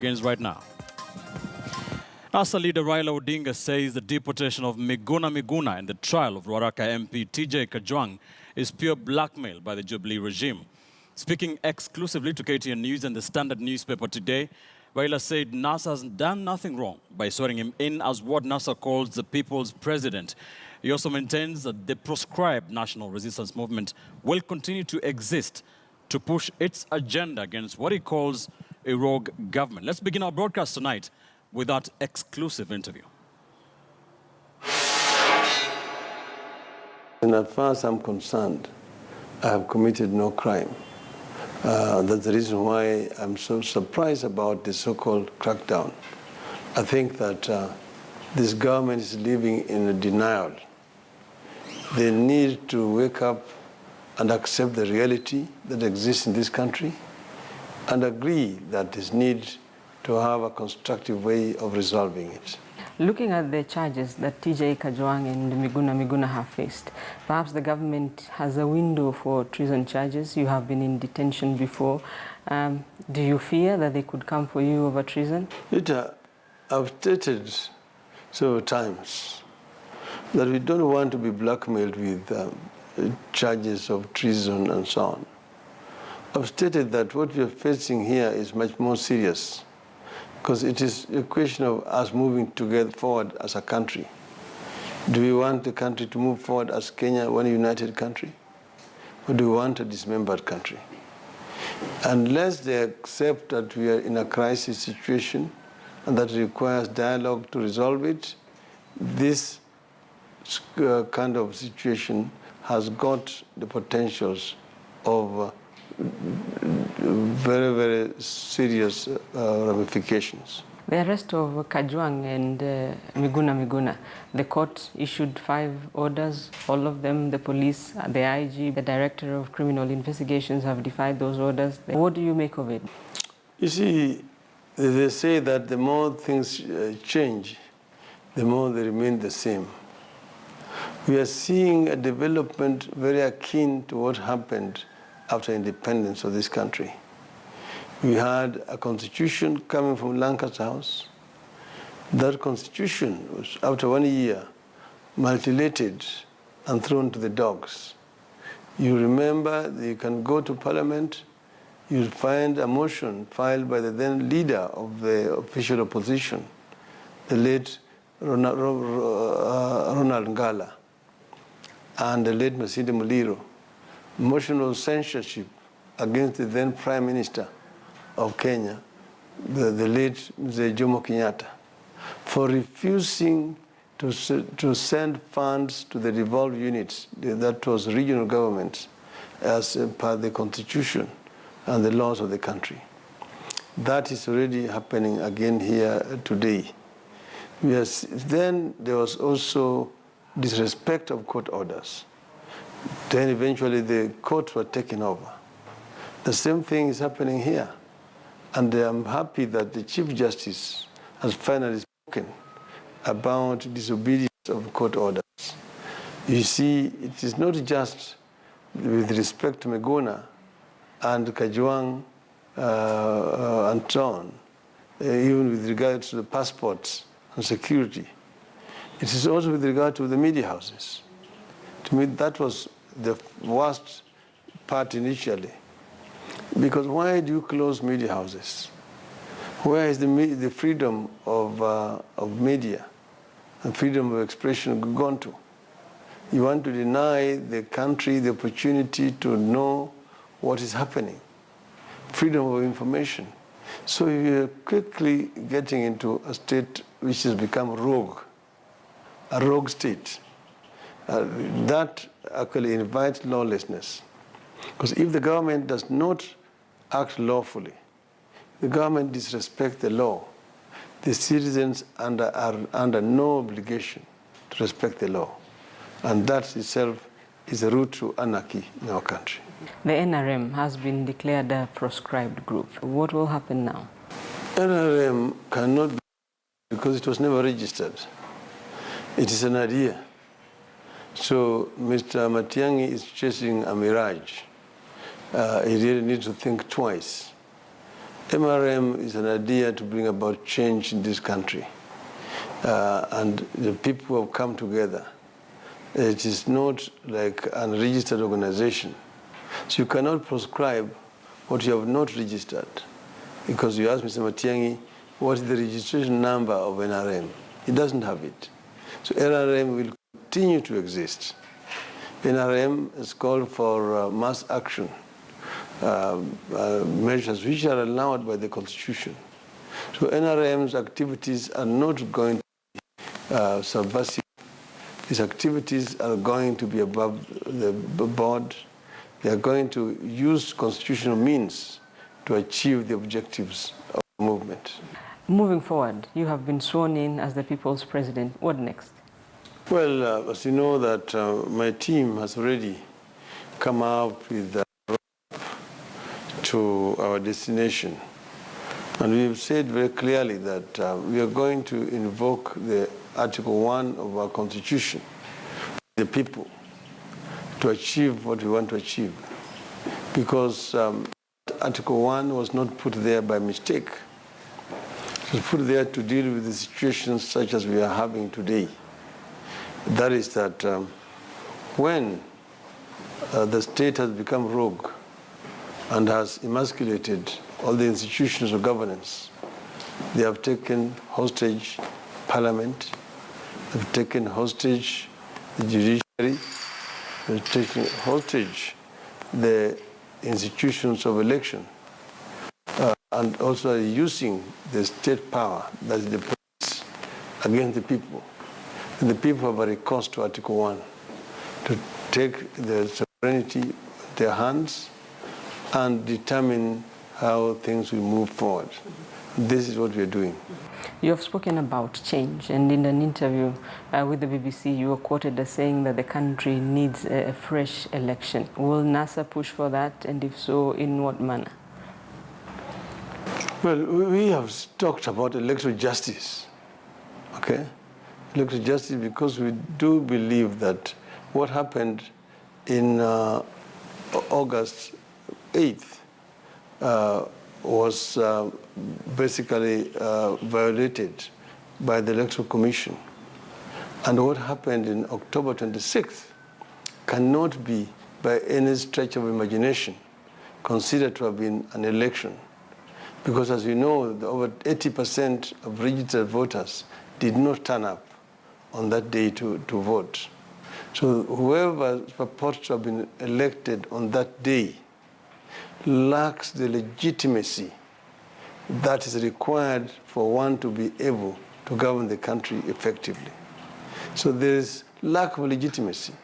Begins right now. NASA leader Raila Odinga says the deportation of Miguna Miguna and the trial of Ruaraka MP TJ Kajwang is pure blackmail by the Jubilee regime. Speaking exclusively to KTN News and the Standard newspaper today, Raila said NASA has done nothing wrong by swearing him in as what NASA calls the people's president. He also maintains that the proscribed national resistance movement will continue to exist to push its agenda against what he calls a rogue government. Let's begin our broadcast tonight with that exclusive interview. And as far as I'm concerned, I have committed no crime. That's the reason why I'm so surprised about the so-called crackdown. I think that this government is living in a denial. They need to wake up and accept the reality that exists in this country and agree that there's need to have a constructive way of resolving it. Looking at the charges that TJ Kajwang and Miguna Miguna have faced, perhaps the government has a window for treason charges. You have been in detention before. Do you fear that they could come for you over treason? I've stated several times that we don't want to be blackmailed with charges of treason and so on. I've stated that what we are facing here is much more serious because it is a question of us moving together forward as a country. Do we want the country to move forward as Kenya, one united country? Or do we want a dismembered country? Unless they accept that we are in a crisis situation and that requires dialogue to resolve it, this kind of situation has got the potentials of very, very serious ramifications. The arrest of Kajwang and Miguna Miguna, the court issued 5 orders. All of them, the police, the IG, the Director of Criminal Investigations have defied those orders. What do you make of it? You see, they say that the more things change, the more they remain the same. We are seeing a development very akin to what happened after independence of this country. We had a constitution coming from Lancaster House. That constitution was, after 1 year, mutilated and thrown to the dogs. You remember that you can go to Parliament, you'll find a motion filed by the then leader of the official opposition, the late Ronald Ngala, and the late Masinde Muliro, motion of censorship against the then Prime Minister of Kenya, the late Mzee Jomo Kenyatta, for refusing to send funds to the devolved units, that was regional governments, as per the constitution and the laws of the country. That is already happening again here today. Then there was also disrespect of court orders. Then eventually the courts were taken over. The same thing is happening here. And I'm happy that the Chief Justice has finally spoken about disobedience of court orders. You see, it is not just with respect to Miguna and Kajwang and so on, even with regard to the passports and security. It is also with regard to the media houses. To me, that was the worst part initially. Because why do you close media houses? Where is the freedom of media and freedom of expression gone to? You want to deny the country the opportunity to know what is happening, freedom of information. So you're quickly getting into a state which has become a rogue state. That actually invites lawlessness. Because if the government does not act lawfully, the government disrespects the law, the citizens are under no obligation to respect the law. And that itself is a route to anarchy in our country. The NRM has been declared a proscribed group. What will happen now? NRM cannot be, because it was never registered. It is an idea. So Mr. Matiang'i is chasing a mirage. He really needs to think twice. MRM is an idea to bring about change in this country. And the people have come together. It is not like a registered organization. So you cannot proscribe what you have not registered. Because you asked Mr. Matiang'i, what is the registration number of NRM? He doesn't have it. So NRM will continue to exist. NRM is called for mass action measures which are allowed by the Constitution. So NRM's activities are not going to be subversive. These activities are going to be above the board. They are going to use constitutional means to achieve the objectives of the movement. Moving forward, you have been sworn in as the people's president. What next? Well, as you know that my team has already come out with a roadmap to our destination. And we have said very clearly that we are going to invoke the Article 1 of our Constitution, the people, to achieve what we want to achieve. Because Article 1 was not put there by mistake. It was put there to deal with the situations such as we are having today. That is that when the state has become rogue and has emasculated all the institutions of governance, they have taken hostage Parliament, they've taken hostage the judiciary, they've taken hostage the institutions of election, and also using the state power, that is the police, against the people. And the people have a recourse to Article 1 to take the sovereignty in their hands and determine how things will move forward. This is what we are doing. You have spoken about change, and in an interview with the BBC, you were quoted as saying that the country needs a fresh election. Will NASA push for that, and if so, in what manner? Well, we have talked about electoral justice, okay? Electoral justice, because we do believe that what happened in August 8th was basically violated by the Electoral Commission. And what happened in October 26th cannot be, by any stretch of imagination, considered to have been an election. Because as you know, over 80% of registered voters did not turn up on that day to vote. So whoever purports to have been elected on that day lacks the legitimacy that is required for one to be able to govern the country effectively. So there is lack of legitimacy,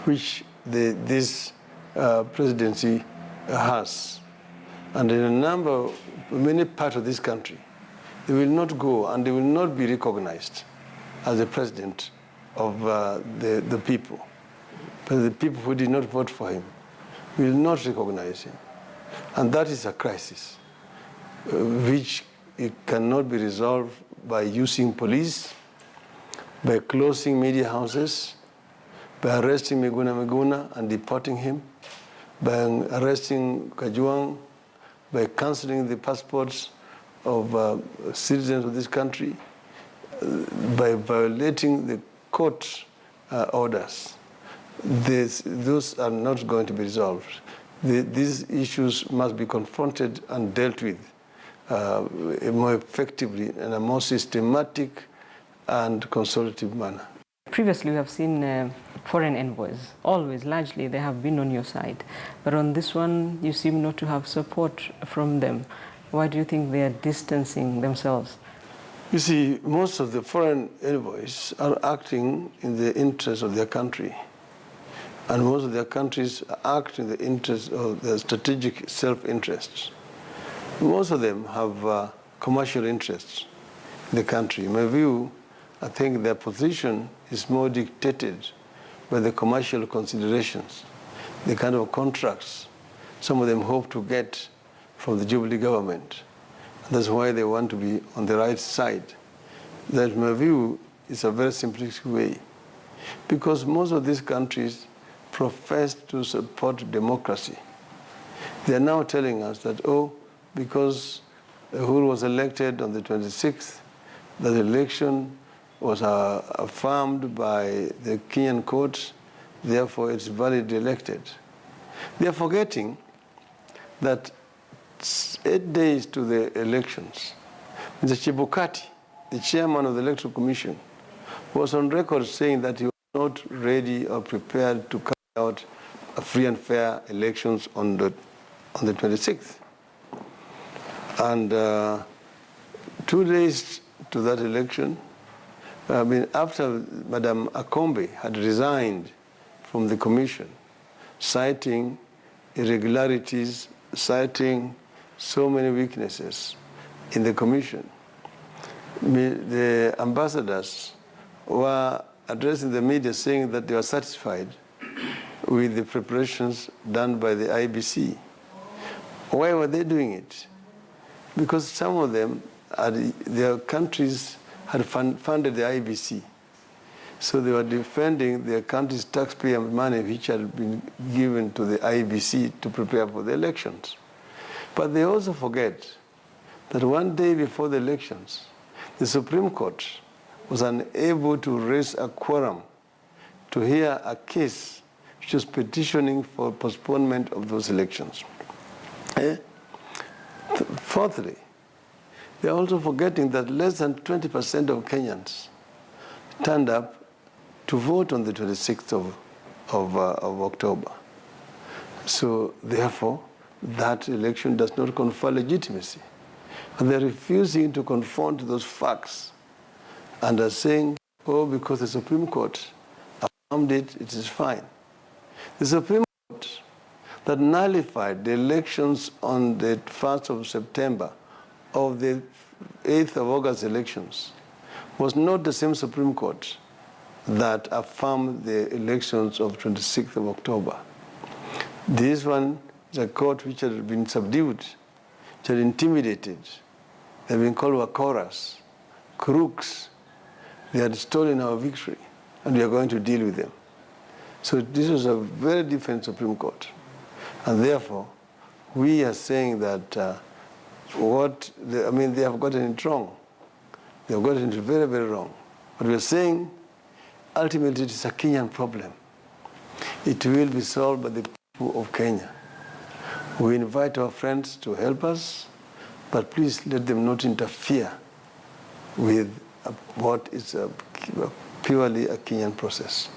which this presidency has. And in a many parts of this country, they will not go and they will not be recognized as the president of the people. But the people who did not vote for him will not recognize him. And that is a crisis, which it cannot be resolved by using police, by closing media houses, by arresting Miguna Miguna and deporting him, by arresting Kajwang, by canceling the passports of citizens of this country, by violating the court orders. Those are not going to be resolved. These issues must be confronted and dealt with more effectively in a more systematic and consultative manner. Previously, we have seen foreign envoys. Always, largely, they have been on your side. But on this one, you seem not to have support from them. Why do you think they are distancing themselves? You see, most of the foreign envoys are acting in the interest of their country. And most of their countries act in the interest of their strategic self-interests. Most of them have commercial interests in the country. In my view, I think their position is more dictated by the commercial considerations, the kind of contracts some of them hope to get from the Jubilee government. That's why they want to be on the right side. That, in my view, is a very simplistic way. Because most of these countries profess to support democracy. They are now telling us that, oh, because Uhuru was elected on the 26th, that the election was affirmed by the Kenyan court, therefore it's validly elected. They are forgetting that 8 days to the elections, Mr. Chebukati, the chairman of the Electoral Commission, was on record saying that he was not ready or prepared to carry out a free and fair elections on the 26th. And 2 days to that election, after Madam Akombe had resigned from the commission, citing irregularities, citing so many weaknesses in the commission, the ambassadors were addressing the media saying that they were satisfied with the preparations done by the IBC. Why were they doing it? Because some of them, their countries had funded the IBC. So they were defending their country's taxpayer money which had been given to the IBC to prepare for the elections. But they also forget that 1 day before the elections, the Supreme Court was unable to raise a quorum to hear a case which was petitioning for postponement of those elections. Fourthly, they are also forgetting that less than 20% of Kenyans turned up to vote on the 26th of October. So therefore, that election does not confer legitimacy. And they're refusing to confront those facts and are saying, oh, because the Supreme Court affirmed it, it is fine. The Supreme Court that nullified the elections on the 1st of September of the 8th of August elections was not the same Supreme Court that affirmed the elections of 26th of October. This one is a court which had been subdued, which had intimidated. They have been called wakoras, crooks. They had stolen our victory, and we are going to deal with them. So this was a very different Supreme Court. And therefore, we are saying that they have gotten it wrong. They have gotten it very, very wrong. But we are saying, ultimately, it is a Kenyan problem. It will be solved by the people of Kenya. We invite our friends to help us, but please let them not interfere with what is purely a Kenyan process.